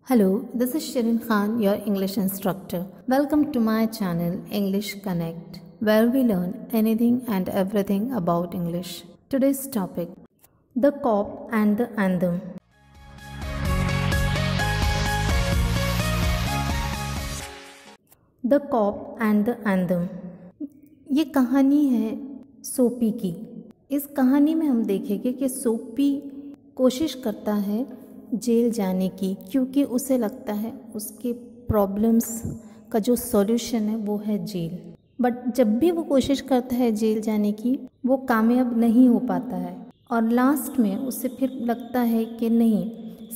Hello, this is Shirin Khan, your English instructor. Welcome to my channel English Connect, where we learn anything and everything about English. Today's topic: the cop and the anthem. The cop and the anthem. ये कहानी है सोपी की। इस कहानी में हम देखेंगे कि सोपी कोशिश करता है जेल जाने की, क्योंकि उसे लगता है उसके प्रॉब्लम्स का जो सॉल्यूशन है वो है जेल। बट जब भी वो कोशिश करता है जेल जाने की, वो कामयाब नहीं हो पाता है और लास्ट में उसे फिर लगता है कि नहीं,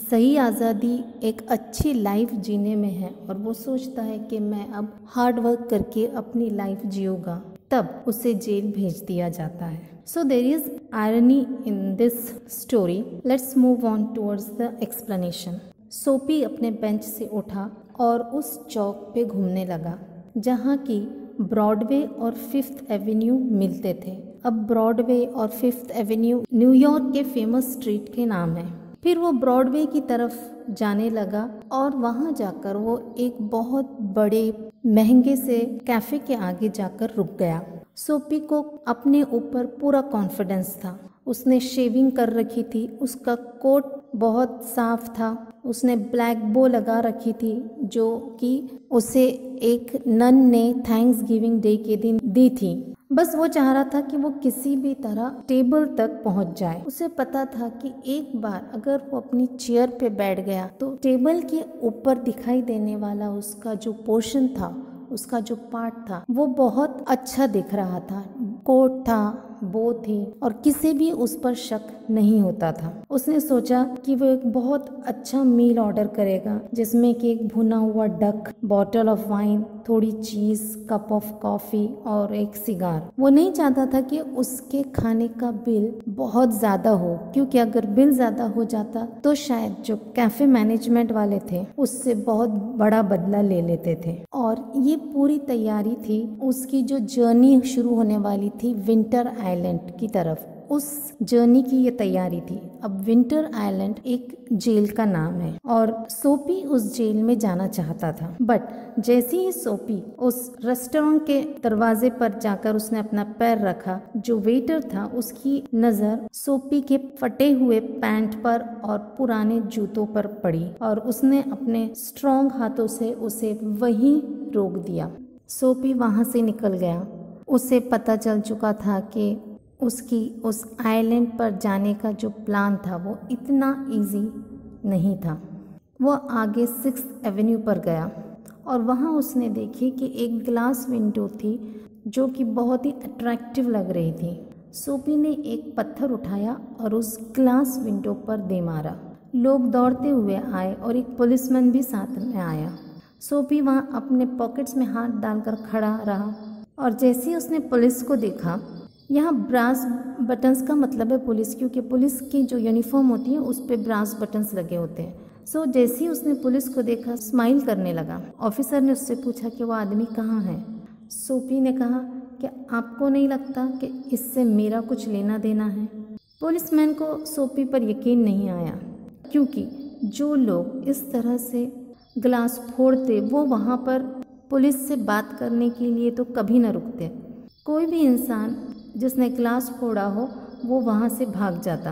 सही आज़ादी एक अच्छी लाइफ जीने में है और वो सोचता है कि मैं अब हार्ड वर्क करके अपनी लाइफ जीऊँगा। तब उसे जेल भेज दिया जाता है। So there is irony in this story. Let's move on towards the explanation. सोपी अपने बेंच से उठा और उस चौक पे घूमने लगा जहाँ की ब्रॉडवे और फिफ्थ एवेन्यू मिलते थे। अब ब्रॉडवे और फिफ्थ एवेन्यू न्यूयॉर्क के फेमस स्ट्रीट के नाम है। फिर वो ब्रॉडवे की तरफ जाने लगा और वहाँ जाकर वो एक बहुत बड़े महंगे से कैफ़े के आगे जाकर रुक गया। सोपी को अपने ऊपर पूरा कॉन्फिडेंस था। उसने शेविंग कर रखी थी, उसका कोट बहुत साफ था, उसने ब्लैक बो लगा रखी थी जो कि उसे एक नन ने थैंक्स गिविंग डे के दिन दी थी। बस वो चाह रहा था कि वो किसी भी तरह टेबल तक पहुंच जाए। उसे पता था कि एक बार अगर वो अपनी चेयर पे बैठ गया तो टेबल के ऊपर दिखाई देने वाला उसका जो पोर्शन था, उसका जो पार्ट था, वो बहुत अच्छा दिख रहा था। कोट था, बो थी और किसी भी उस पर शक नहीं होता था। उसने सोचा कि वो एक बहुत अच्छा मील ऑर्डर करेगा जिसमें कि एक भुना हुआ डक, बॉटल ऑफ वाइन, थोड़ी चीज, कप ऑफ कॉफी और एक सिगार। वो नहीं चाहता था कि उसके खाने का बिल बहुत ज्यादा हो, क्योंकि अगर बिल ज्यादा हो जाता तो शायद जो कैफे मैनेजमेंट वाले थे उससे बहुत बड़ा बदला ले लेते थे। और ये पूरी तैयारी थी उसकी जो जर्नी शुरू होने वाली थी विंटर आइलैंड की तरफ। उस जर्नी की ये तैयारी थी। अब विंटर आइलैंड एक जेल का नाम है और सोपी उस जेल में जाना चाहता था। बट जैसे ही सोपी उस रेस्टोरेंट के दरवाजे पर जाकर उसने अपना पैर रखा, जो वेटर था उसकी नजर सोपी के फटे हुए पैंट पर और पुराने जूतों पर पड़ी और उसने अपने स्ट्रॉन्ग हाथों से उसे वहीं रोक दिया। सोपी वहां से निकल गया। उसे पता चल चुका था कि उसकी उस आइलैंड पर जाने का जो प्लान था वो इतना इजी नहीं था। वो आगे 6th एवेन्यू पर गया और वहाँ उसने देखी कि एक ग्लास विंडो थी जो कि बहुत ही अट्रैक्टिव लग रही थी। सोपी ने एक पत्थर उठाया और उस ग्लास विंडो पर दे मारा। लोग दौड़ते हुए आए और एक पुलिसमैन भी साथ में आया। सोपी वहाँ अपने पॉकेट्स में हाथ डालकर खड़ा रहा और जैसे ही उसने पुलिस को देखा, यहाँ ब्रास बटन्स का मतलब है पुलिस, क्योंकि पुलिस की जो यूनिफॉर्म होती है उस पे ब्रास बटन्स लगे होते हैं। सो जैसे ही उसने पुलिस को देखा, स्माइल करने लगा। ऑफिसर ने उससे पूछा कि वो आदमी कहाँ है। सोपी ने कहा कि आपको नहीं लगता कि इससे मेरा कुछ लेना देना है। पुलिसमैन को सोपी पर यकीन नहीं आया, क्योंकि जो लोग इस तरह से ग्लास फोड़ते वो वहाँ पर पुलिस से बात करने के लिए तो कभी ना रुकते। कोई भी इंसान जिसने ग्लास फोड़ा हो वो वहाँ से भाग जाता।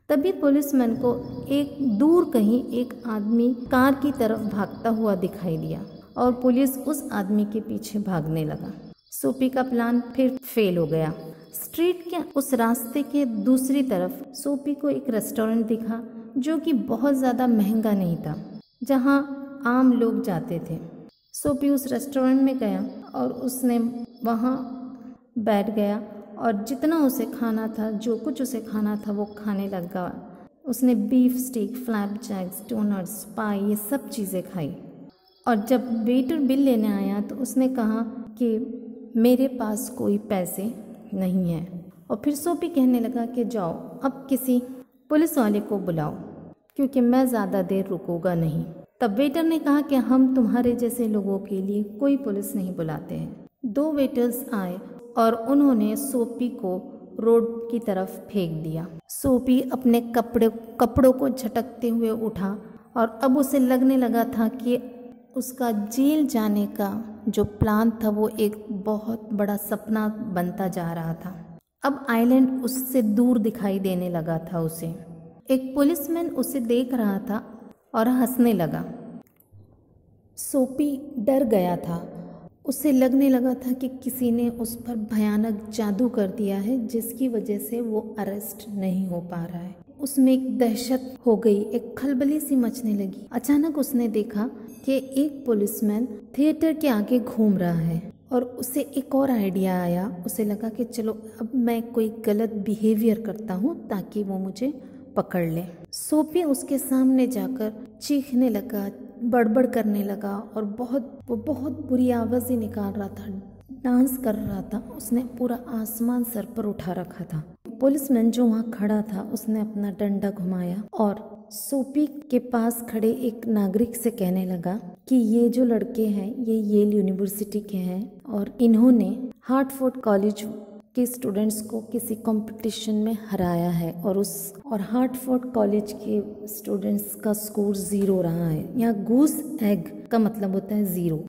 तभी पुलिसमैन को एक दूर कहीं एक आदमी कार की तरफ भागता हुआ दिखाई दिया और पुलिस उस आदमी के पीछे भागने लगा। सोपी का प्लान फिर फेल हो गया। स्ट्रीट के उस रास्ते के दूसरी तरफ सोपी को एक रेस्टोरेंट दिखा जो कि बहुत ज़्यादा महंगा नहीं था, जहाँ आम लोग जाते थे। सोपी उस रेस्टोरेंट में गया और उसने वहाँ बैठ गया और जितना उसे खाना था, जो कुछ उसे खाना था वो खाने लगा। उसने बीफ स्टीक, फ्लैपजैक्स, डोनट्स, पाई, ये सब चीज़ें खाई। और जब वेटर बिल लेने आया तो उसने कहा कि मेरे पास कोई पैसे नहीं है। और फिर सोपी कहने लगा कि जाओ अब किसी पुलिस वाले को बुलाओ, क्योंकि मैं ज़्यादा देर रुकूंगा नहीं। तब वेटर ने कहा कि हम तुम्हारे जैसे लोगों के लिए कोई पुलिस नहीं बुलाते हैं। 2 वेटर्स आए और उन्होंने सोपी को रोड की तरफ फेंक दिया। सोपी अपने कपड़ों को झटकते हुए उठा और अब उसे लगने लगा था कि उसका जेल जाने का जो प्लान था वो एक बहुत बड़ा सपना बनता जा रहा था। अब आइलैंड उससे दूर दिखाई देने लगा था उसे। एक पुलिसमैन उसे देख रहा था और हंसने लगा। सोपी डर गया था। उसे लगने लगा था कि किसी ने उस पर भयानक जादू कर दिया है, जिसकी वजह से वो अरेस्ट नहीं हो पा रहा है। उसमें एक दहशत हो गई, एक खलबली सी मचने लगी। अचानक उसने देखा कि एक पुलिसमैन थिएटर के आगे घूम रहा है और उसे एक और आइडिया आया। उसे लगा कि चलो अब मैं कोई गलत बिहेवियर करता हूँ ताकि वो मुझे पकड़ ले। सोपी उसके सामने जाकर चीखने लगा, बड़बड़ करने लगा और वो बहुत बुरी आवाज़ें निकाल रहा था, डांस कर रहा था। उसने पूरा आसमान सर पर उठा रखा था। पुलिसमैन जो वहाँ खड़ा था उसने अपना डंडा घुमाया और सोपी के पास खड़े एक नागरिक से कहने लगा कि ये जो लड़के हैं ये येल यूनिवर्सिटी के हैं और इन्होंने हार्टफोर्ड कॉलेज के स्टूडेंट्स को किसी कंपटीशन में हराया है और हार्टफोर्ड कॉलेज के स्टूडेंट्स का स्कोर 0 रहा है। यहाँ गूस एग का मतलब होता है 0।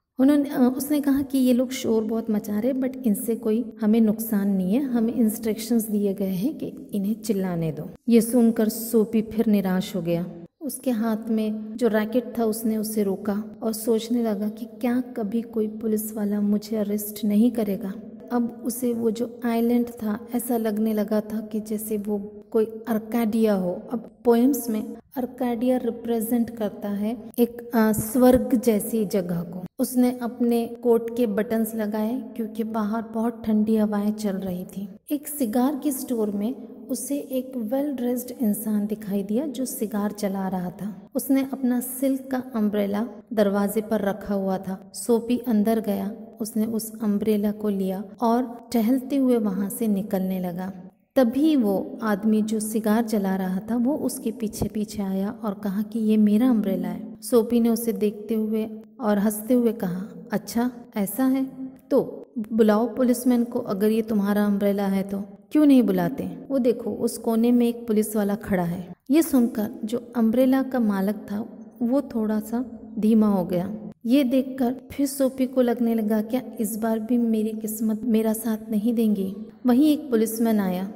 उसने कहा कि ये लोग शोर बहुत मचा रहे, बट इनसे कोई हमें नुकसान नहीं है। हमें इंस्ट्रक्शंस दिए गए हैं कि इन्हें चिल्लाने दो। ये सुनकर सोपी फिर निराश हो गया। उसके हाथ में जो रैकेट था उसने उसे रोका और सोचने लगा कि क्या कभी कोई पुलिस वाला मुझे अरेस्ट नहीं करेगा। अब उसे वो जो आइलैंड था ऐसा लगने लगा था कि जैसे वो कोई अर्काडिया हो। अब पोएम्स में अर्काडिया रिप्रेजेंट करता है एक स्वर्ग जैसी जगह को। उसने अपने कोट के बटन्स लगाए क्योंकि बाहर बहुत ठंडी हवाएं चल रही थी। एक सिगार की स्टोर में उसे एक वेल ड्रेस्ड इंसान दिखाई दिया जो सिगार जला रहा था। उसने अपना सिल्क का अम्ब्रेला दरवाजे पर रखा हुआ था। सोपी अंदर गया, उसने उस अम्ब्रेला को लिया और टहलते हुए वहां से निकलने लगा। तभी वो आदमी जो सिगार जला रहा था वो उसके पीछे पीछे आया और कहा कि ये मेरा अम्ब्रेला है। सोपी ने उसे देखते हुए और हंसते हुए कहा, अच्छा ऐसा है तो बुलाओ पुलिसमैन को, अगर ये तुम्हारा अम्ब्रेला है तो। क्यों नहीं बुलाते? वो देखो उस कोने में एक पुलिस वाला खड़ा है। ये सुनकर जो अम्ब्रेला का मालिक था वो थोड़ा सा धीमा हो गया। ये देखकर फिर सोपी को लगने लगा क्या इस बार भी मेरी किस्मत मेरा साथ नहीं देंगी। वहीं एक पुलिसमैन आया।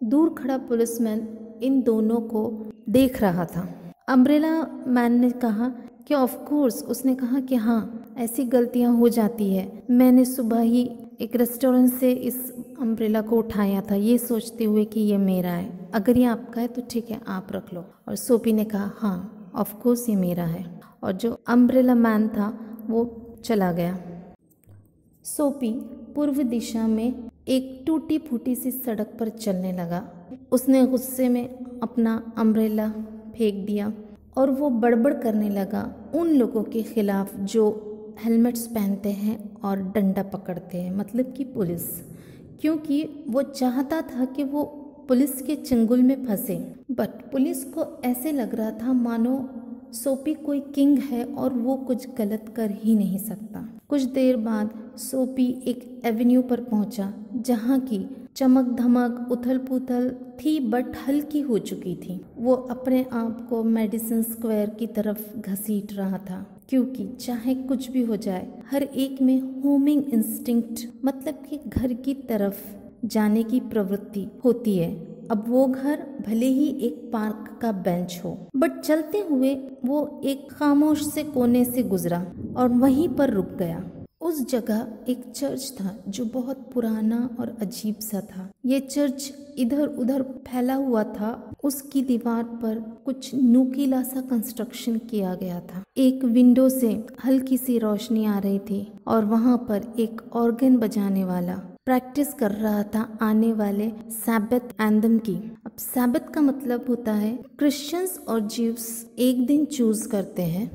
दूर खड़ा पुलिसमैन इन दोनों को देख रहा था। अम्ब्रेला मैन ने कहा कि ऑफ कोर्स। उसने कहा कि हाँ ऐसी गलतियां हो जाती है। मैंने सुबह ही एक रेस्टोरेंट से इस अम्ब्रेला को उठाया था ये सोचते हुए कि ये मेरा है। अगर ये आपका है तो ठीक है आप रख लो। और सोपी ने कहा हाँ ऑफ कोर्स ये मेरा है। और जो अम्ब्रेला मैन था वो चला गया। सोपी पूर्व दिशा में एक टूटी फूटी सी सड़क पर चलने लगा। उसने गुस्से में अपना अम्ब्रेला फेंक दिया और वो बड़बड़ करने लगा उन लोगों के खिलाफ जो हेलमेट्स पहनते हैं और डंडा पकड़ते हैं, मतलब कि पुलिस। क्योंकि वो चाहता था कि वो पुलिस के चंगुल में फंसे, बट पुलिस को ऐसे लग रहा था मानो सोपी कोई किंग है और वो कुछ गलत कर ही नहीं सकता। कुछ देर बाद सोपी एक एवेन्यू पर पहुंचा जहां की चमक धमक उथल पुथल थी बट हल्की हो चुकी थी। वो अपने आप को मेडिसन स्क्वायर की तरफ घसीट रहा था क्योंकि चाहे कुछ भी हो जाए हर एक में होमिंग इंस्टिंक्ट, मतलब कि घर की तरफ जाने की प्रवृत्ति होती है। अब वो घर भले ही एक पार्क का बेंच हो, बट चलते हुए वो एक खामोश से कोने से गुजरा और वहीं पर रुक गया। उस जगह एक चर्च था जो बहुत पुराना और अजीब सा था। ये चर्च इधर उधर फैला हुआ था। उसकी दीवार पर कुछ नुकीला सा कंस्ट्रक्शन किया गया था। एक विंडो से हल्की सी रोशनी आ रही थी और वहां पर एक ऑर्गन बजाने वाला प्रैक्टिस कर रहा था आने वाले सैबत एंथम की। अब सैबत का मतलब होता है क्रिश्चियंस और ज्यूस एक दिन चूज करते हैं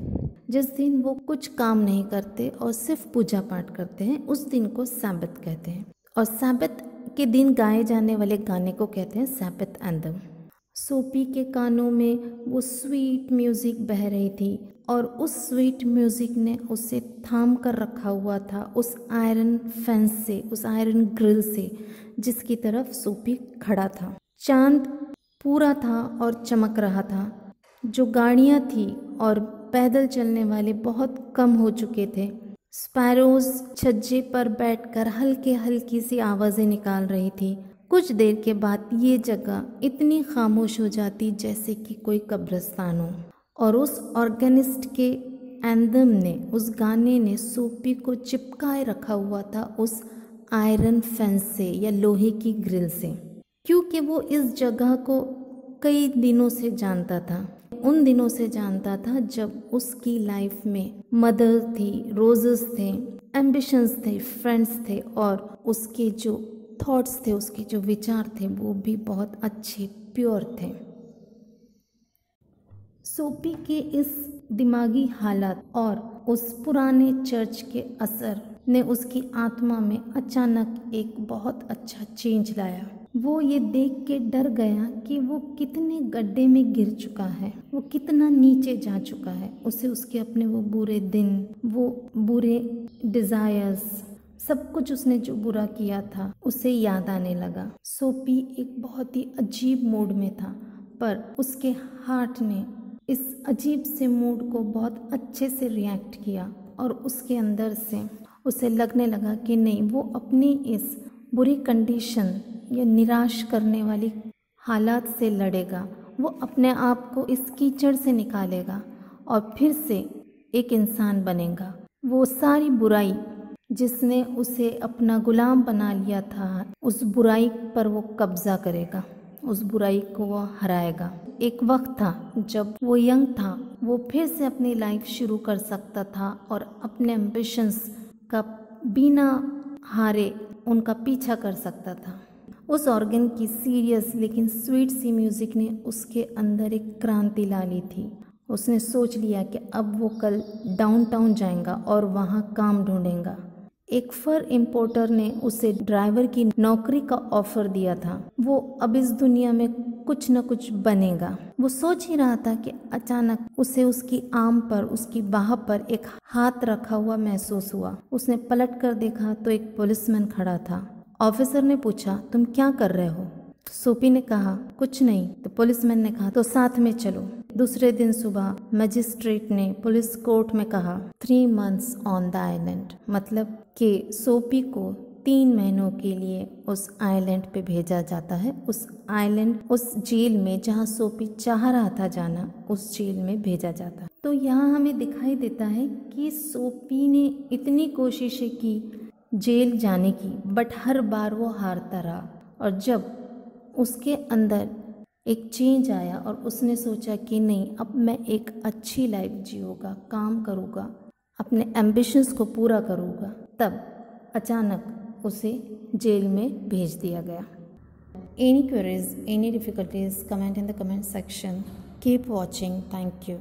जिस दिन वो कुछ काम नहीं करते और सिर्फ पूजा पाठ करते हैं, उस दिन को सैबत कहते हैं। और सैबत के दिन गाए जाने वाले गाने को कहते हैं सैबत एंथम। सोपी के कानों में वो स्वीट म्यूजिक बह रही थी और उस स्वीट म्यूजिक ने उसे थाम कर रखा हुआ था उस आयरन फेंस से, उस आयरन ग्रिल से जिसकी तरफ सोपी खड़ा था। चांद पूरा था और चमक रहा था। जो गाड़ियाँ थी और पैदल चलने वाले बहुत कम हो चुके थे। स्पैरोज छज्जे पर बैठकर हल्के हल्की सी आवाज़ें निकाल रही थी। कुछ देर के बाद ये जगह इतनी खामोश हो जाती जैसे कि कोई कब्रिस्तान हो, और उस ऑर्गेनिस्ट के एंथम ने, उस गाने ने सोपी को चिपकाए रखा हुआ था उस आयरन फेंस से या लोहे की ग्रिल से, क्योंकि वो इस जगह को कई दिनों से जानता था। उन दिनों से जानता था जब उसकी लाइफ में मदर थी, रोजेस थे, एम्बिशंस थे, फ्रेंड्स थे, और उसके जो थॉट्स थे, उसके जो विचार थे वो भी बहुत अच्छे, प्योर थे। सोपी के इस दिमागी हालत और उस पुराने चर्च के असर ने उसकी आत्मा में अचानक एक बहुत अच्छा चेंज लाया। वो ये देख के डर गया कि वो कितने गड्ढे में गिर चुका है, वो कितना नीचे जा चुका है। उसे उसके अपने वो बुरे दिन, वो बुरे डिज़ायर्स, सब कुछ उसने जो बुरा किया था उसे याद आने लगा। सोपी एक बहुत ही अजीब मूड में था, पर उसके हार्ट ने इस अजीब से मूड को बहुत अच्छे से रिएक्ट किया, और उसके अंदर से उसे लगने लगा कि नहीं, वो अपनी इस बुरी कंडीशन या निराश करने वाली हालात से लड़ेगा। वो अपने आप को इस कीचड़ से निकालेगा और फिर से एक इंसान बनेगा। वो सारी बुराई जिसने उसे अपना गुलाम बना लिया था, उस बुराई पर वो कब्जा करेगा, उस बुराई को वो हराएगा। एक वक्त था जब वो यंग था, वो फिर से अपनी लाइफ शुरू कर सकता था और अपने एम्बिशंस का बिना हारे उनका पीछा कर सकता था। उस ऑर्गन की सीरियस लेकिन स्वीट सी म्यूज़िक ने उसके अंदर एक क्रांति ला ली थी। उसने सोच लिया कि अब वो कल डाउनटाउन जाएगा और वहाँ काम ढूंढेगा। एक फर इंपोर्टर ने उसे ड्राइवर की नौकरी का ऑफर दिया था। वो अब इस दुनिया में कुछ न कुछ बनेगा। वो सोच ही रहा था कि अचानक उसे उसकी आर्म पर, उसकी बाह पर एक हाथ रखा हुआ महसूस हुआ। उसने पलट कर देखा तो एक पुलिसमैन खड़ा था। ऑफिसर ने पूछा, तुम क्या कर रहे हो? सोपी ने कहा, कुछ नहीं। तो पुलिसमैन ने कहा, तो साथ में चलो। दूसरे दिन सुबह मजिस्ट्रेट ने पुलिस कोर्ट में कहा, 3 months ऑन द आइलैंड, मतलब कि सोपी को 3 महीनों के लिए उस आइलैंड पे भेजा जाता है। उस आइलैंड, उस जेल में जहाँ सोपी चाह रहा था जाना, उस जेल में भेजा जाता है। तो यहाँ हमें दिखाई देता है कि सोपी ने इतनी कोशिशें की जेल जाने की, बट हर बार वो हारता रहा। और जब उसके अंदर एक चेंज आया और उसने सोचा कि नहीं, अब मैं एक अच्छी लाइफ जीऊँगा, काम करूँगा, अपने एम्बिशंस को पूरा करूँगा, तब अचानक उसे जेल में भेज दिया गया। Any queries, any difficulties, comment in the comment section. Keep watching. Thank you.